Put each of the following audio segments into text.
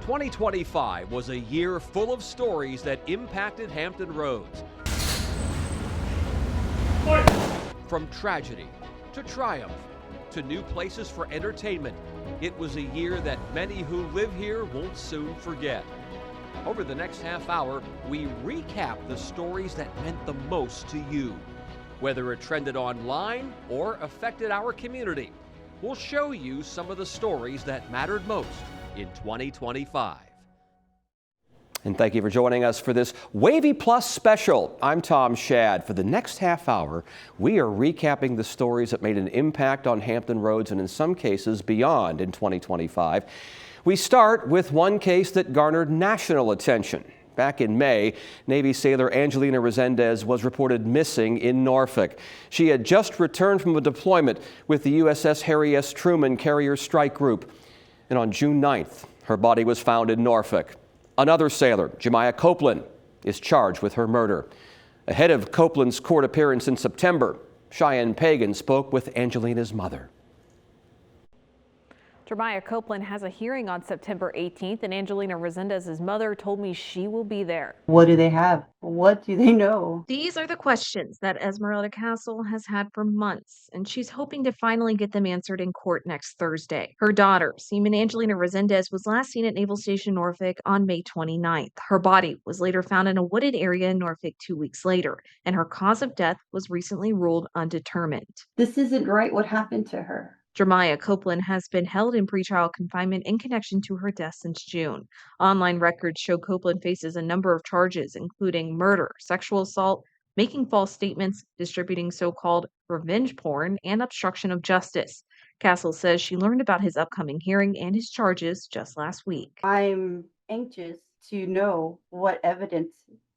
2025 was a year full of stories that impacted Hampton Roads. From tragedy to triumph to new places for entertainment, it was a year that many who live here won't soon forget. Over the next half hour, we recap the stories that meant the most to you. Whether it trended online or affected our community, we'll show you some of the stories that mattered most in 2025. And thank you for joining us for this WAVY Plus special. I'm Tom Shad. For the next half hour, we are recapping the stories that made an impact on Hampton Roads and in some cases beyond in 2025. We start with one case that garnered national attention. Back in May, Navy sailor Angelina Resendez was reported missing in Norfolk. She had just returned from a deployment with the USS Harry S. Truman Carrier Strike Group. And on June 9th, her body was found in Norfolk. Another sailor, Jemiah Copeland, is charged with her murder. Ahead of Copeland's court appearance in September, Cheyenne Pagan spoke with Angelina's mother. Jemiah Copeland has a hearing on September 18th, and Angelina Resendez's mother told me she will be there. What do they have? What do they know? These are the questions that Esmeralda Castle has had for months, and she's hoping to finally get them answered in court next Thursday. Her daughter, Seaman Angelina Resendez, was last seen at Naval Station Norfolk on May 29th. Her body was later found in a wooded area in Norfolk 2 weeks later, and her cause of death was recently ruled undetermined. This isn't right what happened to her. Jemiah Copeland has been held in pretrial confinement in connection to her death since June. Online records show Copeland faces a number of charges, including murder, sexual assault, making false statements, distributing so-called revenge porn, and obstruction of justice. Castle says she learned about his upcoming hearing and his charges just last week. I'm anxious to know what evidence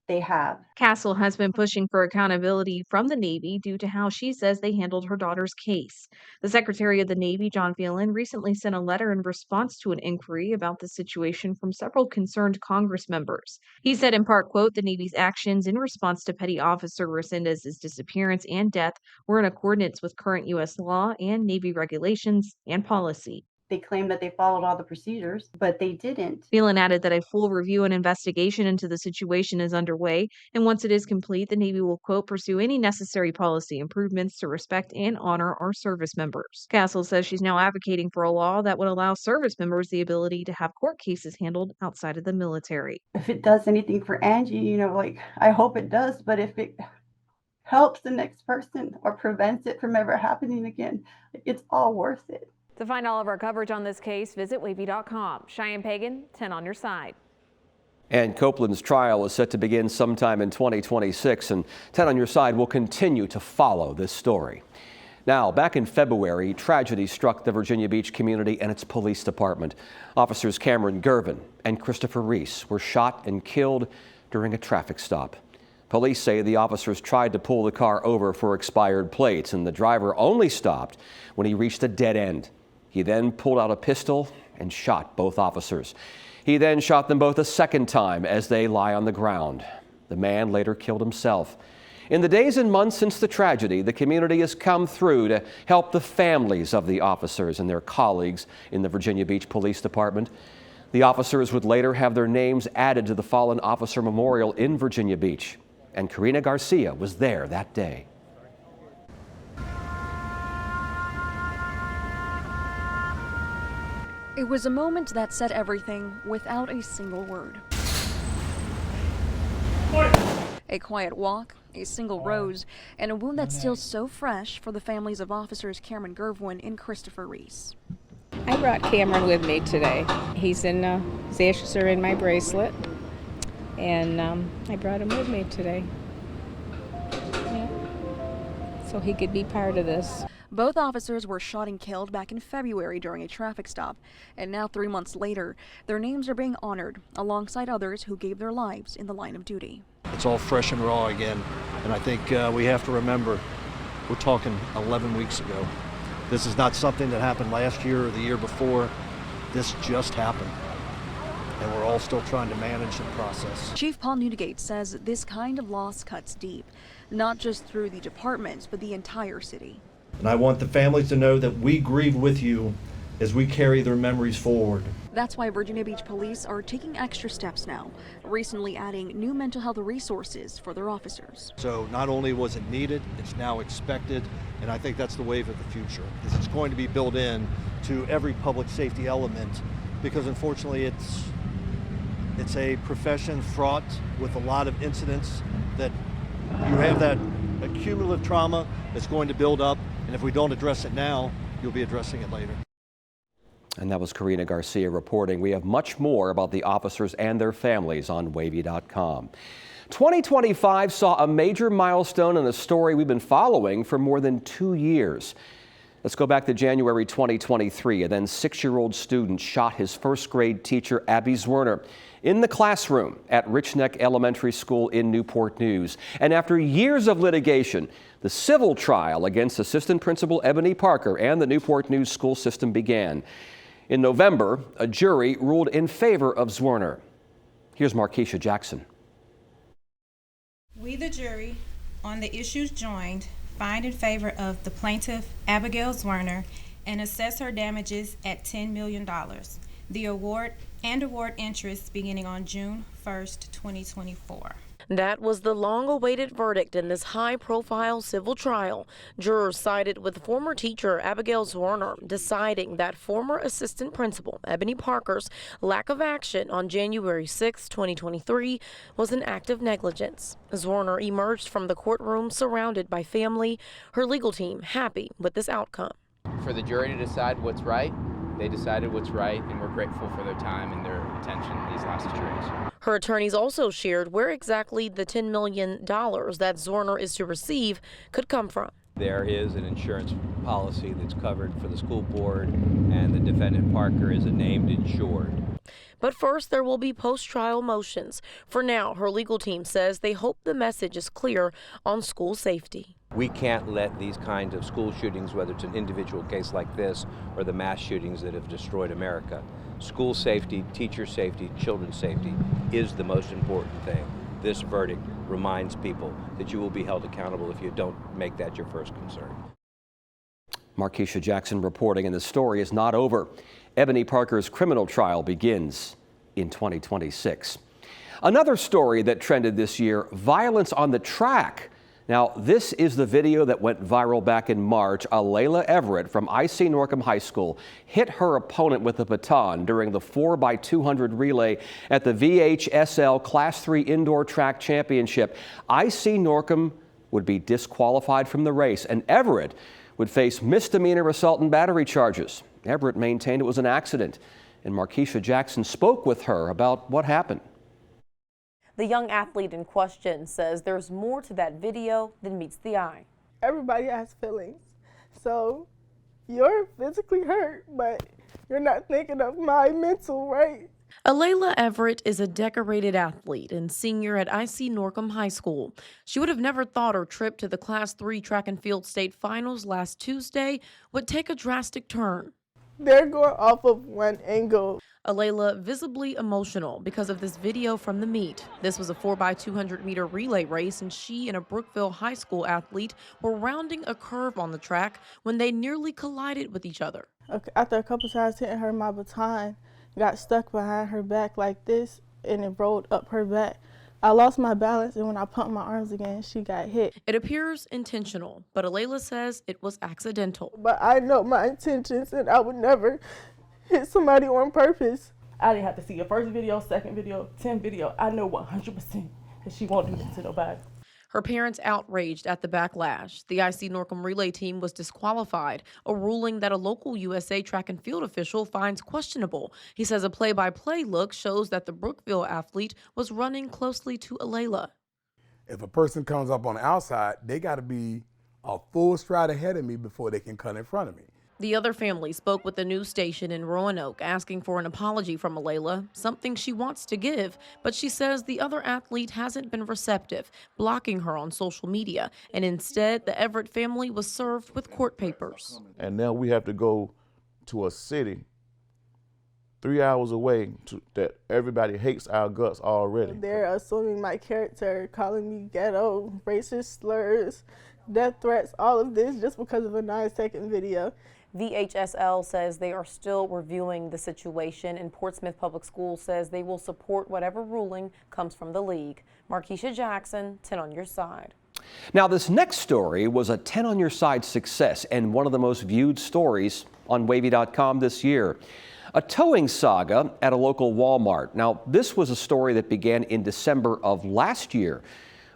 they have. Castle has been pushing for accountability from the Navy due to how she says they handled her daughter's case. The Secretary of the Navy, John Phelan, recently sent a letter in response to an inquiry about the situation from several concerned Congress members. He said in part, quote, "The Navy's actions in response to Petty Officer Resendez's disappearance and death were in accordance with current U.S. law and Navy regulations and policy." They claimed that they followed all the procedures, but they didn't. Phelan added that a full review and investigation into the situation is underway, and once it is complete, the Navy will, quote, "pursue any necessary policy improvements to respect and honor our service members." Castle says she's now advocating for a law that would allow service members the ability to have court cases handled outside of the military. If it does anything for Angie, I hope it does, but if it helps the next person or prevents it from ever happening again, it's all worth it. To find all of our coverage on this case, visit WAVY.com. Cheyenne Pagan, 10 on your side. And Copeland's trial is set to begin sometime in 2026, and 10 on your side will continue to follow this story. Now, back in February, tragedy struck the Virginia Beach community and its police department. Officers Cameron Gervin and Christopher Reese were shot and killed during a traffic stop. Police say the officers tried to pull the car over for expired plates, and the driver only stopped when he reached a dead end. He then pulled out a pistol and shot both officers. He then shot them both a second time as they lie on the ground. The man later killed himself. In the days and months since the tragedy, the community has come through to help the families of the officers and their colleagues in the Virginia Beach Police Department. The officers would later have their names added to the Fallen Officer Memorial in Virginia Beach. And Karina Garcia was there that day. It was a moment that said everything without a single word. A quiet walk, a single rose, and a wound that's still so fresh for the families of officers Cameron Gervin and Christopher Reese. I brought Cameron with me today. His ashes are in my bracelet, and I brought him with me today. Yeah. So he could be part of this. Both officers were shot and killed back in February during a traffic stop, and now 3 months later, their names are being honored alongside others who gave their lives in the line of duty. It's all fresh and raw again, and I think we have to remember we're talking 11 weeks ago. This is not something that happened last year or the year before. This just happened, and we're all still trying to manage and process. Chief Paul Newdigate says this kind of loss cuts deep, not just through the departments, but the entire city. And I want the families to know that we grieve with you as we carry their memories forward. That's why Virginia Beach police are taking extra steps now, recently adding new mental health resources for their officers. So not only was it needed, it's now expected, and I think that's the wave of the future. It's going to be built in to every public safety element, because unfortunately it's a profession fraught with a lot of incidents that you have that accumulative trauma that's going to build up, and if we don't address it now, you'll be addressing it later. And that was Karina Garcia reporting. We have much more about the officers and their families on WAVY.com. 2025 saw a major milestone in a story we've been following for more than 2 years. Let's go back to January 2023. A then 6-year-old student shot his first grade teacher, Abby Zwerner, in the classroom at Richneck Elementary School in Newport News. And after years of litigation, the civil trial against Assistant Principal Ebony Parker and the Newport News school system began. In November, a jury ruled in favor of Zwerner. Here's Markeisha Jackson. We, the jury, on the issues joined, find in favor of the plaintiff, Abigail Zwerner, and assess her damages at $10 million. The award interest beginning on June 1st, 2024. That was the long-awaited verdict in this high-profile civil trial. Jurors sided with former teacher Abigail Zwerner, deciding that former assistant principal Ebony Parker's lack of action on January 6, 2023 was an act of negligence. Zwerner emerged from the courtroom surrounded by family, her legal team happy with this outcome. For the jury to decide what's right, they decided what's right, and we're grateful for their time and their attention these last 2 days. Her attorneys also shared where exactly the $10 million that Zwerner is to receive could come from. There is an insurance policy that's covered for the school board, and the defendant Parker is a named insured. But first, there will be post-trial motions. For now, her legal team says they hope the message is clear on school safety. We can't let these kinds of school shootings, whether it's an individual case like this or the mass shootings that have destroyed America, school safety, teacher safety, children's safety is the most important thing. This verdict reminds people that you will be held accountable if you don't make that your first concern. Markeisha Jackson reporting, and the story is not over. Ebony Parker's criminal trial begins in 2026. Another story that trended this year, violence on the track. Now, this is the video that went viral back in March. Alayla Everett from IC Norcom High School hit her opponent with a baton during the 4x200 relay at the VHSL Class 3 Indoor Track Championship. IC Norcom would be disqualified from the race, and Everett would face misdemeanor assault and battery charges. Everett maintained it was an accident, and Markeisha Jackson spoke with her about what happened. The young athlete in question says there's more to that video than meets the eye. Everybody has feelings, so you're physically hurt, but you're not thinking of my mental, right? Alayla Everett is a decorated athlete and senior at IC Norcom High School. She would have never thought her trip to the Class 3 track and field state finals last Tuesday would take a drastic turn. They're going off of one angle. Alayla visibly emotional because of this video from the meet. This was a 4x200 meter relay race, and she and a Brookville High School athlete were rounding a curve on the track when they nearly collided with each other. After a couple times hitting her, my baton got stuck behind her back like this, and it rolled up her back. I lost my balance, and when I pumped my arms again, she got hit. It appears intentional, but Alayla says it was accidental. But I know my intentions, and I would never hit somebody on purpose. I didn't have to see your first video, second video, 10th video. I know 100% that she won't do this to nobody. Her parents outraged at the backlash. The IC Norcom relay team was disqualified, a ruling that a local USA track and field official finds questionable. He says a play-by-play look shows that the Brookville athlete was running closely to Alayla. If a person comes up on the outside, they got to be a full stride ahead of me before they can cut in front of me. The other family spoke with the news station in Roanoke asking for an apology from Alayla, something she wants to give, but she says the other athlete hasn't been receptive, blocking her on social media, and instead the Everett family was served with court papers. And now we have to go to a city 3 hours away that everybody hates our guts already. They're assuming my character, calling me ghetto, racist slurs, death threats, all of this just because of a 9-second video. VHSL says they are still reviewing the situation, and Portsmouth Public Schools says they will support whatever ruling comes from the league. Markeisha Jackson, 10 on your side. Now, this next story was a 10 on your side success and one of the most viewed stories on WAVY.com this year. A towing saga at a local Walmart. Now, this was a story that began in December of last year.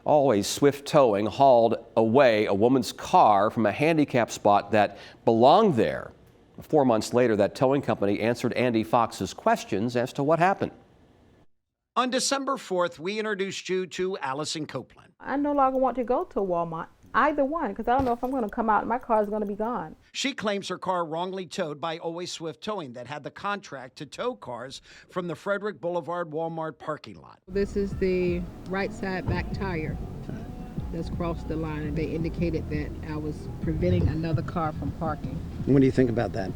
Always Swift Towing hauled away a woman's car from a handicap spot that belonged there. 4 months later, that towing company answered Andy Fox's questions as to what happened. On December 4th, we introduced you to Allison Copeland. I no longer want to go to Walmart, either one, because I don't know if I'm going to come out and my car is going to be gone. She claims her car wrongly towed by Always Swift Towing that had the contract to tow cars from the Frederick Boulevard Walmart parking lot. This is the right side back tire that's crossed the line, and they indicated that I was preventing another car from parking. What do you think about that?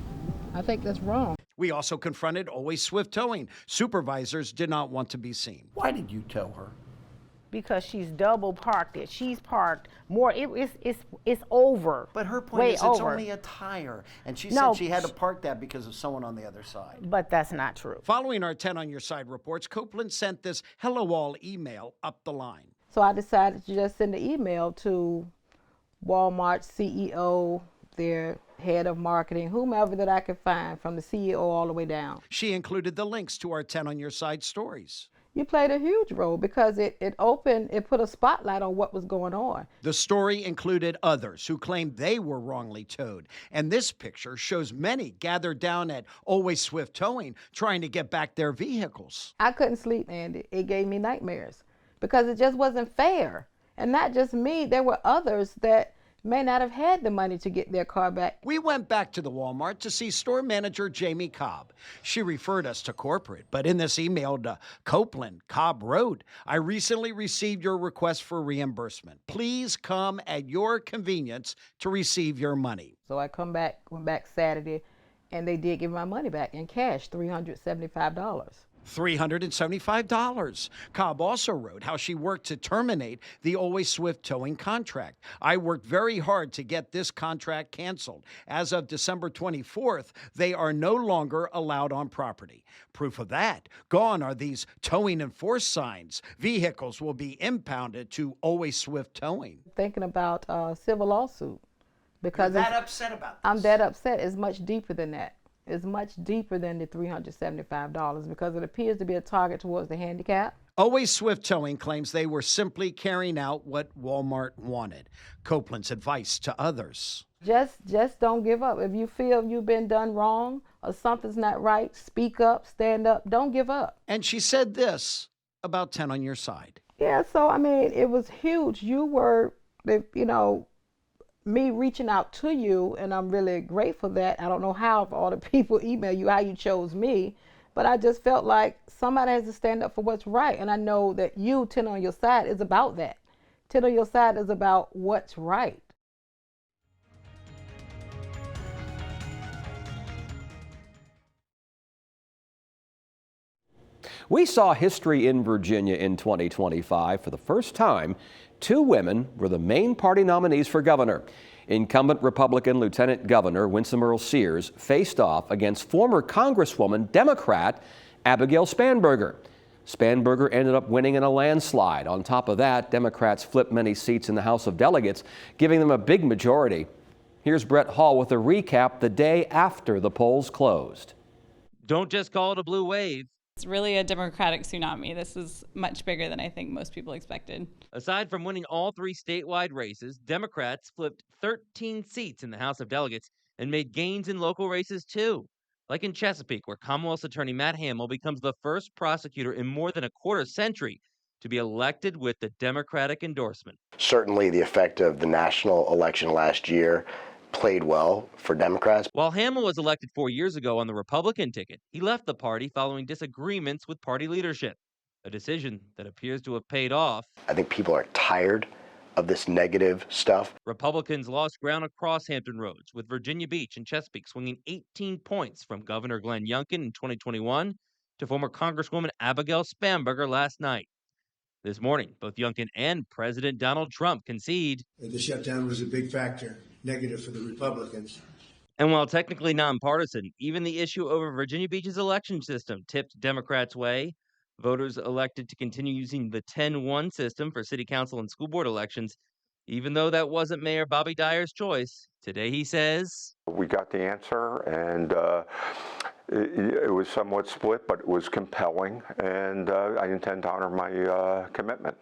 I think that's wrong. We also confronted Always Swift Towing. Supervisors did not want to be seen. Why did you tow her? Because she's double parked it. She's parked more. It's over. But her point is it's only a tire. And she said she had to park that because of someone on the other side. But that's not true. Following our 10 on your side reports, Copeland sent this hello all email up the line. So I decided to just send an email to Walmart CEO, their head of marketing, whomever that I could find, from the CEO all the way down. She included the links to our 10 on your side stories. You played a huge role because it put a spotlight on what was going on. The story included others who claimed they were wrongly towed. And this picture shows many gathered down at Always Swift Towing trying to get back their vehicles. I couldn't sleep, Andy. It gave me nightmares because it just wasn't fair. And not just me, there were others that may not have had the money to get their car back. We went back to the Walmart to see store manager Jamie Cobb. She referred us to corporate, but in this email to Copeland, Cobb wrote, "I recently received your request for reimbursement. Please come at your convenience to receive your money." So I went back Saturday, and they did give my money back in cash, $375. $375. Cobb also wrote how she worked to terminate the Always Swift Towing contract. "I worked very hard to get this contract canceled. As of December 24th, they are no longer allowed on property. Proof of that, gone are these towing enforced signs. Vehicles will be impounded to Always Swift Towing." Thinking about a civil lawsuit. Because You're that upset about this? I'm that upset. It's much deeper than that. It's much deeper than the $375 because it appears to be a target towards the handicap. Always Swift Towing claims they were simply carrying out what Walmart wanted. Copeland's advice to others: Just don't give up. If you feel you've been done wrong or something's not right, speak up, stand up, don't give up. And she said this about 10 on your side. Yeah, so I mean, it was huge. You were, me reaching out to you, and I'm really grateful that I don't know how all the people email you how you chose me, but I just felt like somebody has to stand up for what's right, and I know that you, 10 on your side, is about that. 10 on your side is about what's right. We saw history in Virginia in 2025. For the first time, 2 women were the main party nominees for governor. Incumbent Republican Lieutenant Governor Winsome Earl Sears faced off against former Congresswoman Democrat Abigail Spanberger. Spanberger ended up winning in a landslide. On top of that, Democrats flipped many seats in the House of Delegates, giving them a big majority. Here's Brett Hall with a recap the day after the polls closed. Don't just call it a blue wave. It's really a Democratic tsunami. This is much bigger than I think most people expected. Aside from winning all 3 statewide races, Democrats flipped 13 seats in the House of Delegates and made gains in local races too. Like in Chesapeake, where Commonwealth's Attorney Matt Hamill becomes the first prosecutor in more than a quarter century to be elected with the Democratic endorsement. Certainly the effect of the national election last year played well for Democrats. While Hamill was elected 4 years ago on the Republican ticket, he left the party following disagreements with party leadership, a decision that appears to have paid off. I think people are tired of this negative stuff. Republicans lost ground across Hampton Roads, with Virginia Beach and Chesapeake swinging 18 points from Governor Glenn Youngkin in 2021 to former Congresswoman Abigail Spanberger last night. This morning, both Youngkin and President Donald Trump concede. The shutdown was a big factor, negative for the Republicans. And while technically nonpartisan, even the issue over Virginia Beach's election system tipped Democrats' way. Voters elected to continue using the 10-1 system for city council and school board elections, even though that wasn't Mayor Bobby Dyer's choice. Today he says, we got the answer, and it was somewhat split, but it was compelling, and I intend to honor my commitment.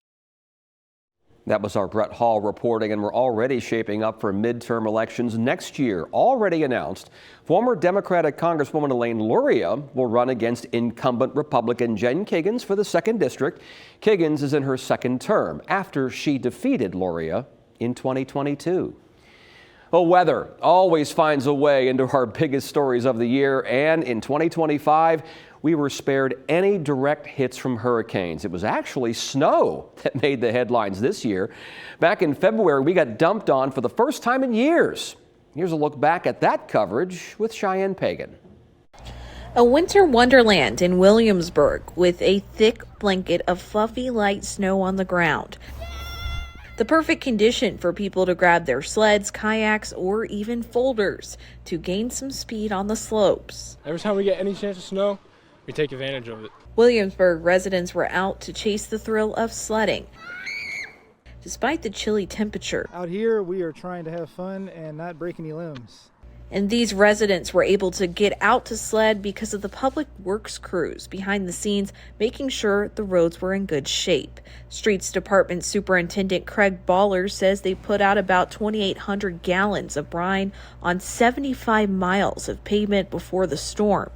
That was our Brett Hall reporting, and we're already shaping up for midterm elections next year. Already announced, former Democratic Congresswoman Elaine Luria will run against incumbent Republican Jen Kiggans for the 2nd District. Kiggans is in her 2nd term after she defeated Luria in 2022. Well, weather always finds a way into our biggest stories of the year, and in 2025, we were spared any direct hits from hurricanes. It was actually snow that made the headlines this year. Back in February, we got dumped on for the first time in years. Here's a look back at that coverage with Cheyenne Pagan. A winter wonderland in Williamsburg with a thick blanket of fluffy light snow on the ground. The perfect condition for people to grab their sleds, kayaks, or even folders to gain some speed on the slopes. Every time we get any chance of snow, we take advantage of it. Williamsburg residents were out to chase the thrill of sledding. Despite the chilly temperature, out here we are trying to have fun and not break any limbs. And these residents were able to get out to sled because of the public works crews behind the scenes making sure the roads were in good shape. Streets Department Superintendent Craig Baller says they put out about 2,800 gallons of brine on 75 miles of pavement before the storm.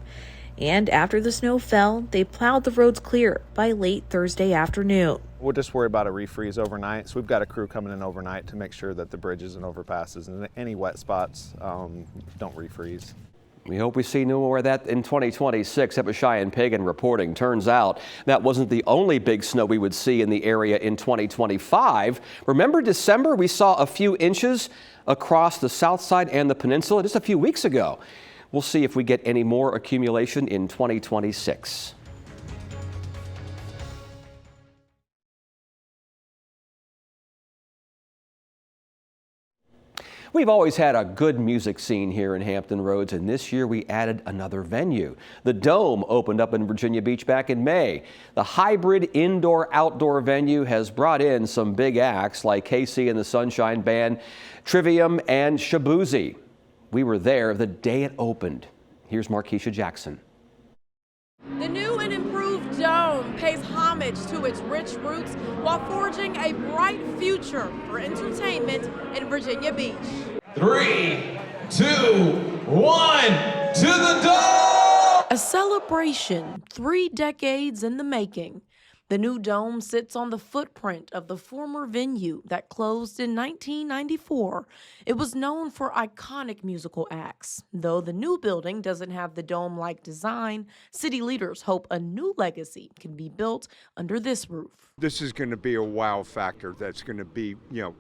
And after the snow fell, they plowed the roads clear by late Thursday afternoon. We'll just worry about a refreeze overnight. So we've got a crew coming in overnight to make sure that the bridges and overpasses and any wet spots don't refreeze. We hope we see no more of that in 2026. That was Cheyenne Pagan reporting. Turns out that wasn't the only big snow we would see in the area in 2025. Remember December? We saw a few inches across the south side and the peninsula just a few weeks ago. We'll see if we get any more accumulation in 2026. We've always had a good music scene here in Hampton Roads, and this year we added another venue. The Dome opened up in Virginia Beach back in May. The hybrid indoor-outdoor venue has brought in some big acts like KC and the Sunshine Band, Trivium, and Shabuzi. We were there the day it opened. Here's Markeisha Jackson. The new and improved Dome pays homage to its rich roots while forging a bright future for entertainment in Virginia Beach. 3, 2, 1, to the Dome! A celebration 3 decades in the making. The new Dome sits on the footprint of the former venue that closed in 1994. It was known for iconic musical acts. Though the new building doesn't have the dome-like design, city leaders hope a new legacy can be built under this roof. This is going to be a wow factor that's going to be,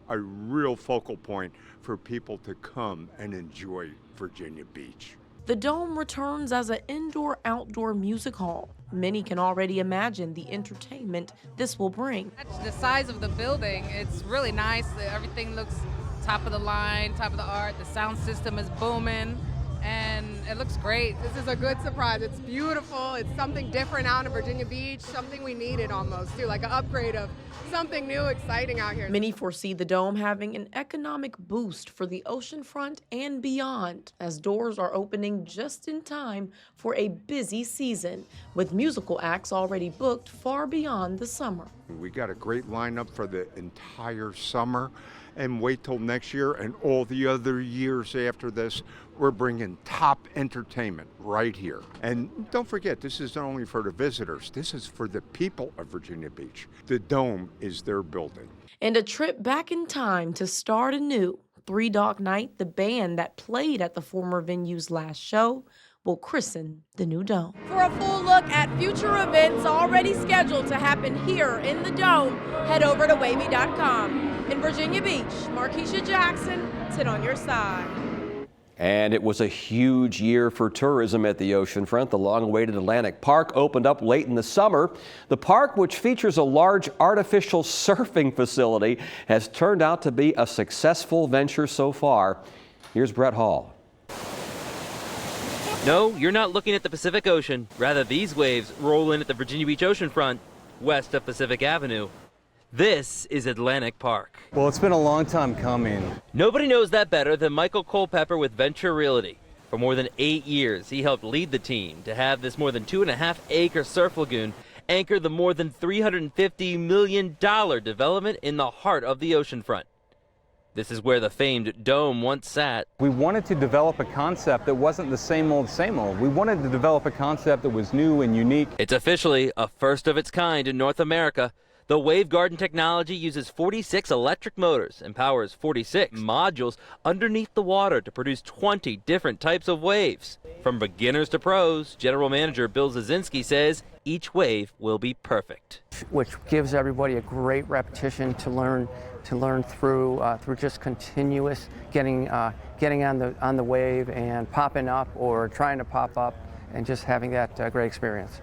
a real focal point for people to come and enjoy Virginia Beach. The Dome returns as an indoor-outdoor music hall. Many can already imagine the entertainment this will bring. The size of the building, it's really nice. Everything looks top of the line, top of the art. The sound system is booming, and it looks great. This is a good surprise. It's beautiful. It's something different out in Virginia Beach, something we needed almost too, like an upgrade of something new, exciting out here. Many foresee the Dome having an economic boost for the oceanfront and beyond, as doors are opening just in time for a busy season, with musical acts already booked far beyond the summer. We got a great lineup for the entire summer, and wait till next year and all the other years after this. We're bringing top entertainment right here. And don't forget, this isn't only for the visitors, this is for the people of Virginia Beach. The Dome is their building. And a trip back in time to start anew. Three Dog Night, the band that played at the former venue's last show, will christen the new Dome. For a full look at future events already scheduled to happen here in the Dome, head over to WAVY.com. In Virginia Beach, Markeisha Jackson, 10 on your side. And it was a huge year for tourism at the oceanfront. The long-awaited Atlantic Park opened up late in the summer. The park, which features a large artificial surfing facility, has turned out to be a successful venture so far. Here's Brett Hall. No, you're not looking at the Pacific Ocean. Rather, these waves roll in at the Virginia Beach oceanfront, west of Pacific Avenue. This is Atlantic Park. Well, it's been a long time coming. Nobody knows that better than Michael Culpepper with Venture Realty. For more than 8 years, he helped lead the team to have this more than 2.5-acre surf lagoon anchor the more than $350 million development in the heart of the oceanfront. This is where the famed Dome once sat. We wanted to develop a concept that wasn't the same old, same old. We wanted to develop a concept that was new and unique. It's officially a first of its kind in North America. The Wave Garden technology uses 46 electric motors and powers 46 modules underneath the water to produce 20 different types of waves. From beginners to pros, General Manager Bill Zazinski says each wave will be perfect. Which gives everybody a great repetition to learn through just continuous getting on the wave and popping up or trying to pop up and just having that great experience.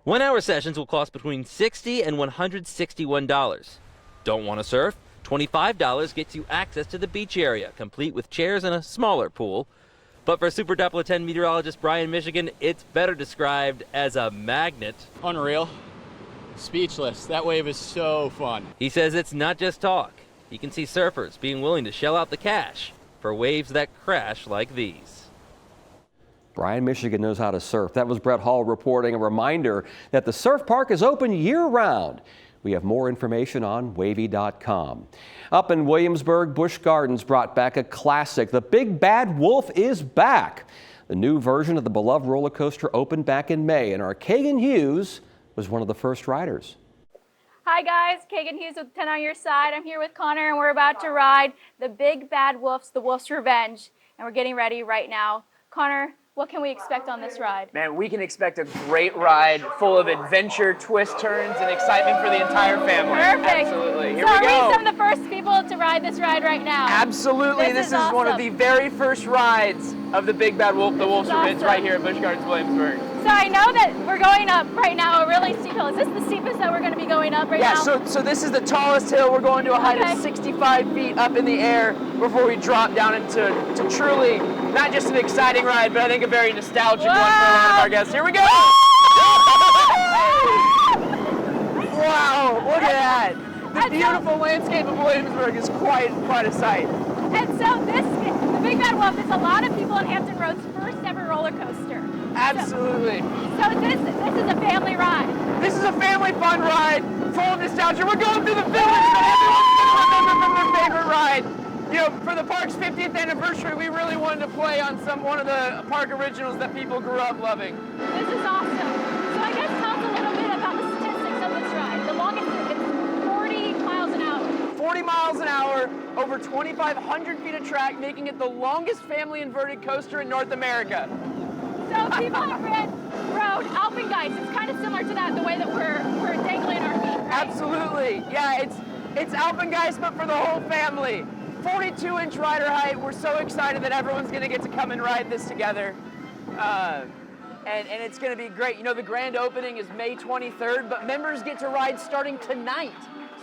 1-hour sessions will cost between $60 and $161. Don't want to surf? $25 gets you access to the beach area, complete with chairs and a smaller pool. But for Super Doppler 10 meteorologist Brian Michigan, it's better described as a magnet. Unreal. Speechless. That wave is so fun. He says it's not just talk. He can see surfers being willing to shell out the cash for waves that crash like these. Brian Michigan knows how to surf. That was Brett Hall reporting. A reminder that the surf park is open year-round. We have more information on WAVY.com. Up in Williamsburg, Busch Gardens brought back a classic. The Big Bad Wolf is back. The new version of the beloved roller coaster opened back in May, and our Kagan Hughes was one of the first riders. Hi guys, Kagan Hughes with 10 on your side. I'm here with Connor and we're about to ride the Big Bad Wolf's The Wolf's Revenge, and we're getting ready right now. Connor, what can we expect on this ride? Man, we can expect a great ride full of adventure, twists, turns, and excitement for the entire family. Perfect. Absolutely. Here so we go. are we some of the first people to ride this ride right now? Absolutely. This is awesome. one of the very first rides of the Big Bad Wolf, The Wolf's Revenge, right here at Busch Gardens, Williamsburg. So I know that we're going up right now a really steep hill. Is this the steepest that we're going to be going up right now? Yeah, so this is the tallest hill. We're going to a height of 65 feet up in the air before we drop down into truly not just an exciting ride, but I think a very nostalgic one for a lot of our guests. Here we go! Wow, look at that. The beautiful landscape of Williamsburg is quite a sight. And so the Big Bad Wolf is a lot of people in Hampton Road's first ever roller coaster. Absolutely. So this is a family ride. This is a family fun ride, full of nostalgia. We're going through the village that everyone's going to remember from their favorite ride. You know, for the park's 50th anniversary, we really wanted to play on one of the park originals that people grew up loving. This is awesome. So I guess tell us a little bit about the statistics of this ride. The longest is 40 miles an hour. 40 miles an hour, over 2,500 feet of track, making it the longest family inverted coaster in North America. So people have rode Alpengeist. It's kind of similar to that, the way that we're dangling our feet, right? Absolutely. Yeah, it's Alpengeist, but for the whole family. 42-inch rider height. We're so excited that everyone's going to get to come and ride this together. And it's going to be great. You know, the grand opening is May 23rd, but members get to ride starting tonight.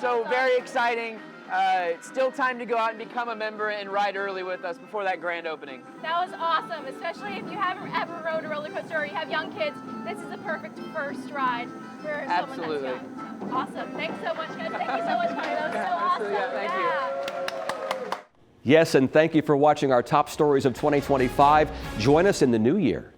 So very exciting. It's still time to go out and become a member and ride early with us before that grand opening. That was awesome, especially if you haven't ever rode a roller coaster or you have young kids. This is the perfect first ride for someone that's young. Awesome. Thanks so much, guys. Thank you so much, Connie. That was so awesome. Yeah, thank you. Yes, and thank you for watching our top stories of 2025. Join us in the new year.